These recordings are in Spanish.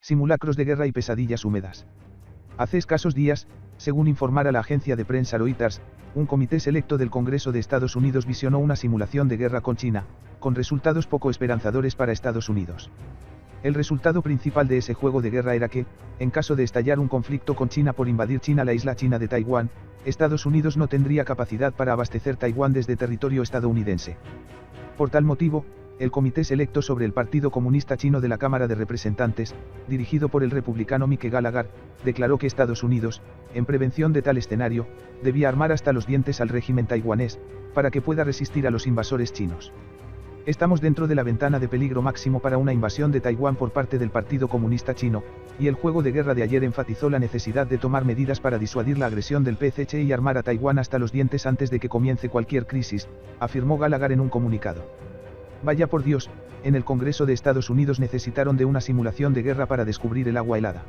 Simulacros de guerra y pesadillas húmedas. Hace escasos días, según informara la agencia de prensa Reuters, un comité selecto del Congreso de Estados Unidos visionó una simulación de guerra con China, con resultados poco esperanzadores para Estados Unidos. El resultado principal de ese juego de guerra era que, en caso de estallar un conflicto con China por invadir China la isla china de Taiwán, Estados Unidos no tendría capacidad para abastecer Taiwán desde territorio estadounidense. Por tal motivo, el Comité Selecto sobre el Partido Comunista Chino de la Cámara de Representantes, dirigido por el republicano Mike Gallagher, declaró que Estados Unidos, en prevención de tal escenario, debía armar hasta los dientes al régimen taiwanés, para que pueda resistir a los invasores chinos. Estamos dentro de la ventana de peligro máximo para una invasión de Taiwán por parte del Partido Comunista Chino, y el juego de guerra de ayer enfatizó la necesidad de tomar medidas para disuadir la agresión del PCC y armar a Taiwán hasta los dientes antes de que comience cualquier crisis, afirmó Gallagher en un comunicado. Vaya por Dios, en el Congreso de Estados Unidos necesitaron de una simulación de guerra para descubrir el agua helada.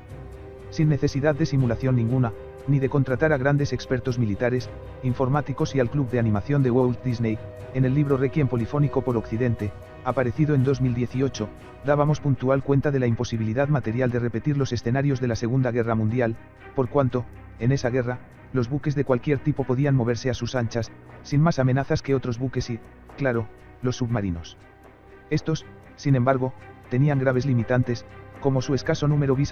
Sin necesidad de simulación ninguna, ni de contratar a grandes expertos militares, informáticos y al club de animación de Walt Disney, en el libro Requiem polifónico por Occidente, aparecido en 2018, dábamos puntual cuenta de la imposibilidad material de repetir los escenarios de la Segunda Guerra Mundial, por cuanto, en esa guerra, los buques de cualquier tipo podían moverse a sus anchas, sin más amenazas que otros buques y, claro, los submarinos. Estos, sin embargo, tenían graves limitantes, como su escaso número bis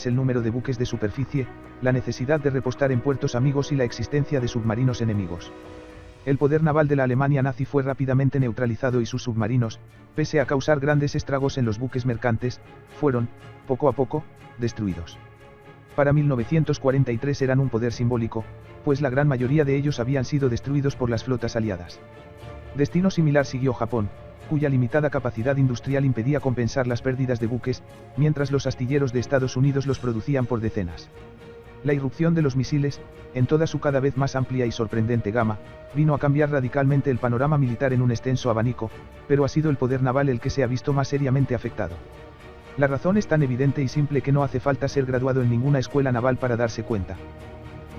el número de buques de superficie, la necesidad de repostar en puertos amigos y la existencia de submarinos enemigos. El poder naval de la Alemania nazi fue rápidamente neutralizado y sus submarinos, pese a causar grandes estragos en los buques mercantes, fueron, poco a poco, destruidos. Para 1943 eran un poder simbólico, pues la gran mayoría de ellos habían sido destruidos por las flotas aliadas. Destino similar siguió Japón, cuya limitada capacidad industrial impedía compensar las pérdidas de buques, mientras los astilleros de Estados Unidos los producían por decenas. La irrupción de los misiles, en toda su cada vez más amplia y sorprendente gama, vino a cambiar radicalmente el panorama militar en un extenso abanico, pero ha sido el poder naval el que se ha visto más seriamente afectado. La razón es tan evidente y simple que no hace falta ser graduado en ninguna escuela naval para darse cuenta.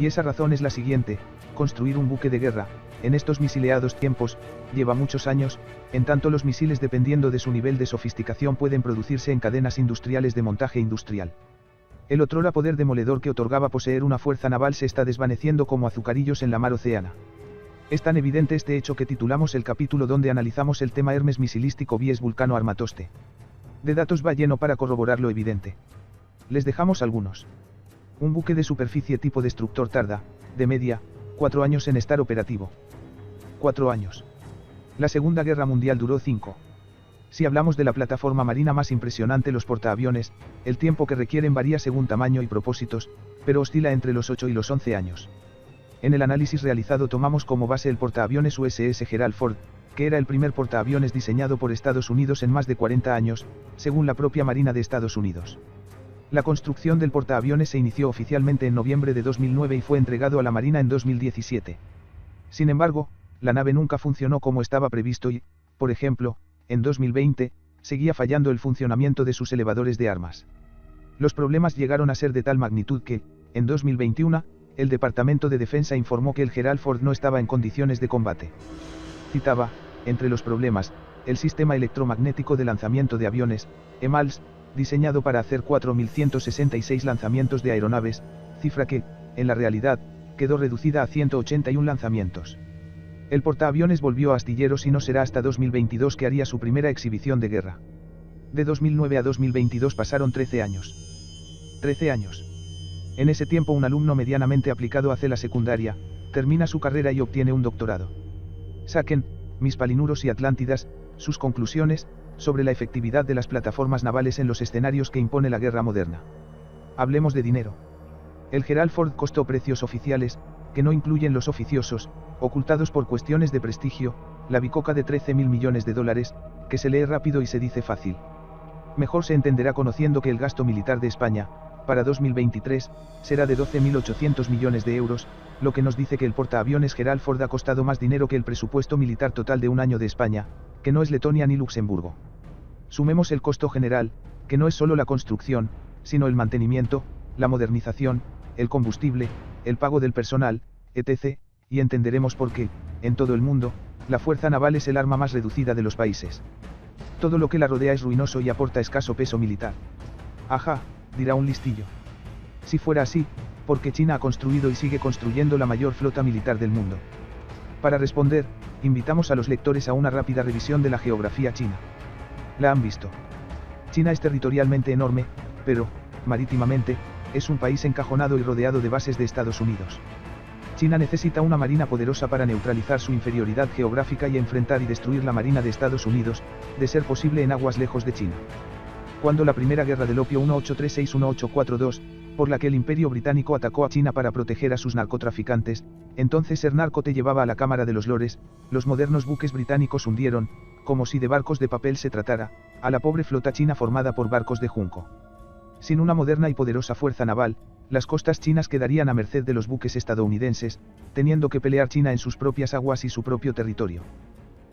Y esa razón es la siguiente: construir un buque de guerra, en estos misileados tiempos, lleva muchos años, en tanto los misiles dependiendo de su nivel de sofisticación pueden producirse en cadenas industriales de montaje industrial. El otrora poder demoledor que otorgaba poseer una fuerza naval se está desvaneciendo como azucarillos en la mar Océana. Es tan evidente este hecho que titulamos el capítulo donde analizamos el tema Hermes misilístico vs Vulcano Armatoste. De datos va lleno para corroborar lo evidente. Les dejamos algunos. Un buque de superficie tipo destructor tarda, de media, 4 años en estar operativo. 4 años. La Segunda Guerra Mundial duró 5. Si hablamos de la plataforma marina más impresionante, los portaaviones, el tiempo que requieren varía según tamaño y propósitos, pero oscila entre los 8 y los 11 años. En el análisis realizado tomamos como base el portaaviones USS Gerald Ford, que era el primer portaaviones diseñado por Estados Unidos en más de 40 años, según la propia Marina de Estados Unidos. La construcción del portaaviones se inició oficialmente en noviembre de 2009 y fue entregado a la Marina en 2017. Sin embargo, la nave nunca funcionó como estaba previsto y, por ejemplo, en 2020, seguía fallando el funcionamiento de sus elevadores de armas. Los problemas llegaron a ser de tal magnitud que, en 2021, el Departamento de Defensa informó que el Gerald Ford no estaba en condiciones de combate. Citaba, entre los problemas, el sistema electromagnético de lanzamiento de aviones, EMALS, diseñado para hacer 4.166 lanzamientos de aeronaves, cifra que, en la realidad, quedó reducida a 181 lanzamientos. El portaaviones volvió a astilleros y no será hasta 2022 que haría su primera exhibición de guerra. De 2009 a 2022 pasaron 13 años. 13 años. En ese tiempo un alumno medianamente aplicado hace la secundaria, termina su carrera y obtiene un doctorado. Saquen, mis palinuros y atlántidas, sus conclusiones, sobre la efectividad de las plataformas navales en los escenarios que impone la guerra moderna. Hablemos de dinero. El Gerald Ford costó precios oficiales, que no incluyen los oficiosos, ocultados por cuestiones de prestigio, la bicoca de $13.000 millones, que se lee rápido y se dice fácil. Mejor se entenderá conociendo que el gasto militar de España, para 2023, será de 12.800 millones de euros, lo que nos dice que el portaaviones Gerald Ford ha costado más dinero que el presupuesto militar total de un año de España, que no es Letonia ni Luxemburgo. Sumemos el costo general, que no es solo la construcción, sino el mantenimiento, la modernización, el combustible, el pago del personal, etc., y entenderemos por qué, en todo el mundo, la fuerza naval es el arma más reducida de los países. Todo lo que la rodea es ruinoso y aporta escaso peso militar. Ajá, dirá un listillo. Si fuera así, ¿por qué China ha construido y sigue construyendo la mayor flota militar del mundo? Para responder, invitamos a los lectores a una rápida revisión de la geografía china. La han visto. China es territorialmente enorme, pero, marítimamente, es un país encajonado y rodeado de bases de Estados Unidos. China necesita una marina poderosa para neutralizar su inferioridad geográfica y enfrentar y destruir la marina de Estados Unidos, de ser posible en aguas lejos de China. Cuando la Primera Guerra del Opio 1836-1842, por la que el Imperio Británico atacó a China para proteger a sus narcotraficantes, entonces ser narco te llevaba a la Cámara de los Lores, los modernos buques británicos hundieron, como si de barcos de papel se tratara, a la pobre flota china formada por barcos de junco. Sin una moderna y poderosa fuerza naval, las costas chinas quedarían a merced de los buques estadounidenses, teniendo que pelear China en sus propias aguas y su propio territorio.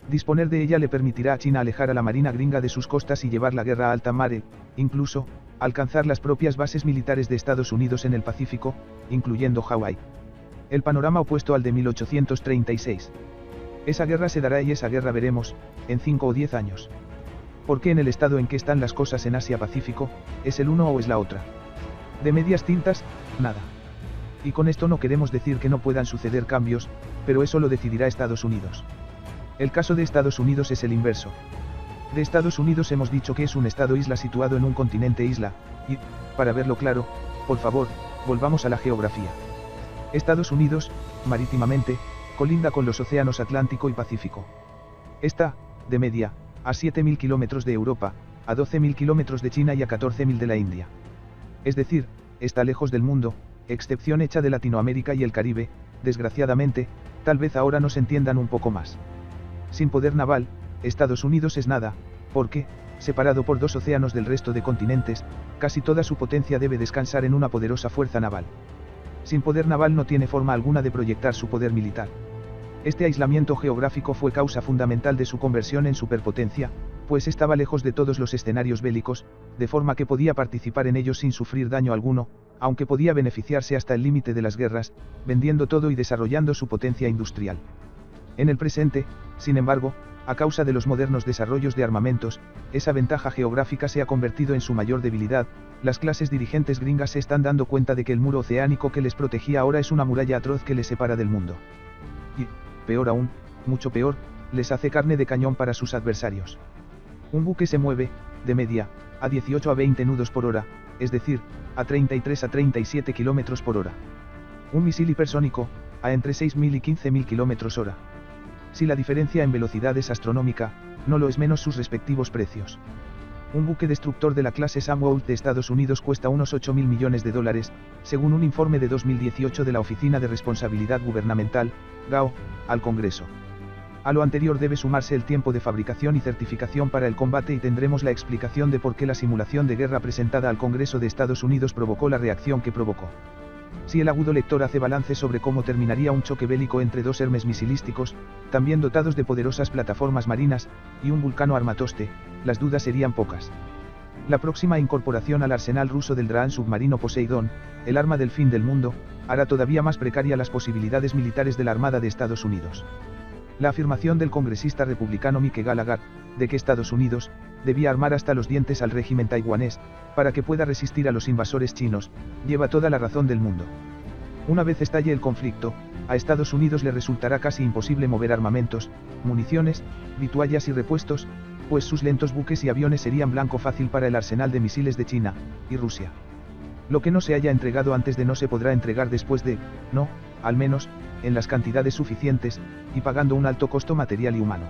Disponer de ella le permitirá a China alejar a la marina gringa de sus costas y llevar la guerra a alta mar e, incluso, alcanzar las propias bases militares de Estados Unidos en el Pacífico, incluyendo Hawái. El panorama opuesto al de 1836. Esa guerra se dará y esa guerra veremos, en 5 o 10 años. Porque en el estado en que están las cosas en Asia-Pacífico, ¿es el uno o es la otra? De medias tintas, nada. Y con esto no queremos decir que no puedan suceder cambios, pero eso lo decidirá Estados Unidos. El caso de Estados Unidos es el inverso. De Estados Unidos hemos dicho que es un estado-isla situado en un continente-isla, y, para verlo claro, por favor, volvamos a la geografía. Estados Unidos, marítimamente, colinda con los océanos Atlántico y Pacífico. Está, de media, a 7.000 kilómetros de Europa, a 12.000 kilómetros de China y a 14.000 de la India. Es decir, está lejos del mundo, excepción hecha de Latinoamérica y el Caribe, desgraciadamente, tal vez ahora nos entiendan un poco más. Sin poder naval, Estados Unidos es nada, porque, separado por 2 océanos del resto de continentes, casi toda su potencia debe descansar en una poderosa fuerza naval. Sin poder naval no tiene forma alguna de proyectar su poder militar. Este aislamiento geográfico fue causa fundamental de su conversión en superpotencia, pues estaba lejos de todos los escenarios bélicos, de forma que podía participar en ellos sin sufrir daño alguno, aunque podía beneficiarse hasta el límite de las guerras, vendiendo todo y desarrollando su potencia industrial. En el presente, sin embargo, a causa de los modernos desarrollos de armamentos, esa ventaja geográfica se ha convertido en su mayor debilidad. Las clases dirigentes gringas se están dando cuenta de que el muro oceánico que les protegía ahora es una muralla atroz que les separa del mundo. Y, peor aún, mucho peor, les hace carne de cañón para sus adversarios. Un buque se mueve, de media, a 18 a 20 nudos por hora, es decir, a 33 a 37 kilómetros por hora. Un misil hipersónico, a entre 6.000 y 15.000 kilómetros hora. Si la diferencia en velocidad es astronómica, no lo es menos sus respectivos precios. Un buque destructor de la clase Samuel de Estados Unidos cuesta unos 8.000 millones de dólares, según un informe de 2018 de la Oficina de Responsabilidad Gubernamental, GAO, al Congreso. A lo anterior debe sumarse el tiempo de fabricación y certificación para el combate y tendremos la explicación de por qué la simulación de guerra presentada al Congreso de Estados Unidos provocó la reacción que provocó. Si el agudo lector hace balance sobre cómo terminaría un choque bélico entre 2 Hermes misilísticos, también dotados de poderosas plataformas marinas, y un Vulcano armatoste, las dudas serían pocas. La próxima incorporación al arsenal ruso del Draan submarino Poseidón, el arma del fin del mundo, hará todavía más precaria las posibilidades militares de la Armada de Estados Unidos. La afirmación del congresista republicano Mike Gallagher, de que Estados Unidos debía armar hasta los dientes al régimen taiwanés, para que pueda resistir a los invasores chinos, lleva toda la razón del mundo. Una vez estalle el conflicto, a Estados Unidos le resultará casi imposible mover armamentos, municiones, vituallas y repuestos, pues sus lentos buques y aviones serían blanco fácil para el arsenal de misiles de China y Rusia. Lo que no se haya entregado antes de no se podrá entregar después de, no, al menos, en las cantidades suficientes, y pagando un alto costo material y humano.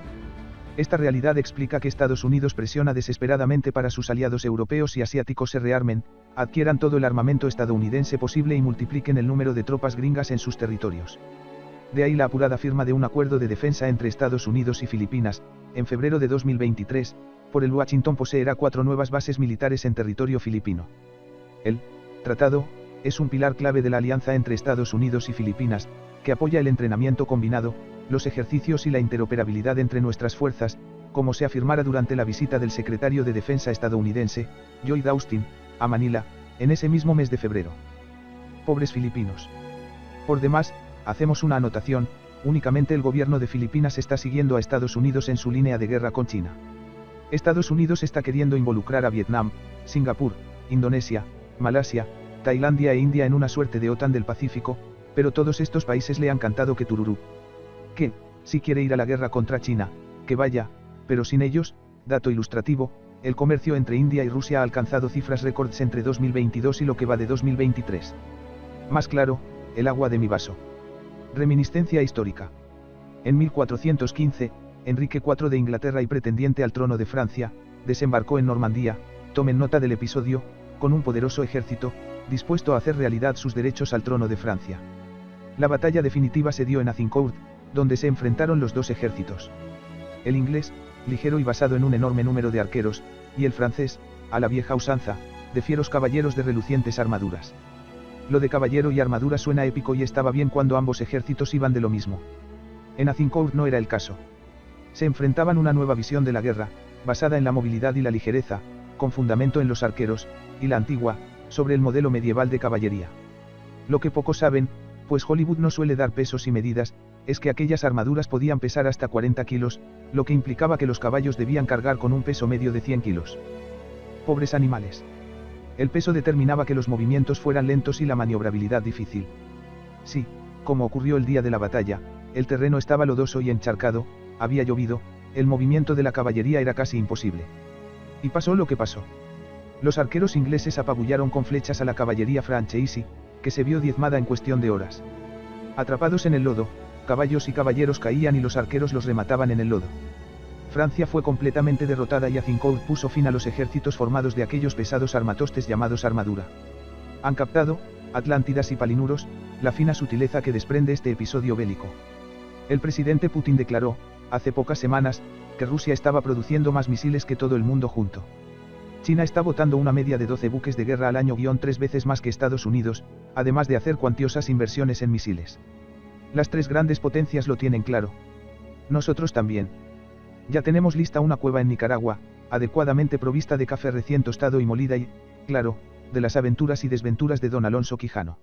Esta realidad explica que Estados Unidos presiona desesperadamente para sus aliados europeos y asiáticos se rearmen, adquieran todo el armamento estadounidense posible y multipliquen el número de tropas gringas en sus territorios. De ahí la apurada firma de un acuerdo de defensa entre Estados Unidos y Filipinas, en febrero de 2023, por el Washington poseerá 4 nuevas bases militares en territorio filipino. El tratado es un pilar clave de la alianza entre Estados Unidos y Filipinas, que apoya el entrenamiento combinado, los ejercicios y la interoperabilidad entre nuestras fuerzas, como se afirmara durante la visita del secretario de Defensa estadounidense, Lloyd Austin, a Manila, en ese mismo mes de febrero. Pobres filipinos. Por demás, hacemos una anotación, únicamente el gobierno de Filipinas está siguiendo a Estados Unidos en su línea de guerra con China. Estados Unidos está queriendo involucrar a Vietnam, Singapur, Indonesia, Malasia, Tailandia e India en una suerte de OTAN del Pacífico, pero todos estos países le han cantado que tururú. Que, si quiere ir a la guerra contra China, que vaya, pero sin ellos, dato ilustrativo, el comercio entre India y Rusia ha alcanzado cifras récords entre 2022 y lo que va de 2023. Más claro, el agua de mi vaso. Reminiscencia histórica. En 1415, Enrique IV de Inglaterra y pretendiente al trono de Francia, desembarcó en Normandía, tomen nota del episodio, con un poderoso ejército, dispuesto a hacer realidad sus derechos al trono de Francia. La batalla definitiva se dio en Azincourt, donde se enfrentaron los dos ejércitos. El inglés, ligero y basado en un enorme número de arqueros, y el francés, a la vieja usanza, de fieros caballeros de relucientes armaduras. Lo de caballero y armadura suena épico y estaba bien cuando ambos ejércitos iban de lo mismo. En Azincourt no era el caso. Se enfrentaban una nueva visión de la guerra, basada en la movilidad y la ligereza, con fundamento en los arqueros, y la antigua, sobre el modelo medieval de caballería. Lo que pocos saben, pues Hollywood no suele dar pesos y medidas, es que aquellas armaduras podían pesar hasta 40 kilos, lo que implicaba que los caballos debían cargar con un peso medio de 100 kilos. Pobres animales. El peso determinaba que los movimientos fueran lentos y la maniobrabilidad difícil. Sí, como ocurrió el día de la batalla, el terreno estaba lodoso y encharcado, había llovido, el movimiento de la caballería era casi imposible. Y pasó lo que pasó. Los arqueros ingleses apabullaron con flechas a la caballería francesa, que se vio diezmada en cuestión de horas. Atrapados en el lodo, caballos y caballeros caían y los arqueros los remataban en el lodo. Francia fue completamente derrotada y Azincourt puso fin a los ejércitos formados de aquellos pesados armatostes llamados armadura. Han captado, Atlántidas y Palinuros, la fina sutileza que desprende este episodio bélico. El presidente Putin declaró, hace pocas semanas, que Rusia estaba produciendo más misiles que todo el mundo junto. China está botando una media de 12 buques de guerra al año, 3 veces más que Estados Unidos, además de hacer cuantiosas inversiones en misiles. Las tres grandes potencias lo tienen claro. Nosotros también. Ya tenemos lista una cueva en Nicaragua, adecuadamente provista de café recién tostado y molida y, claro, de las aventuras y desventuras de don Alonso Quijano.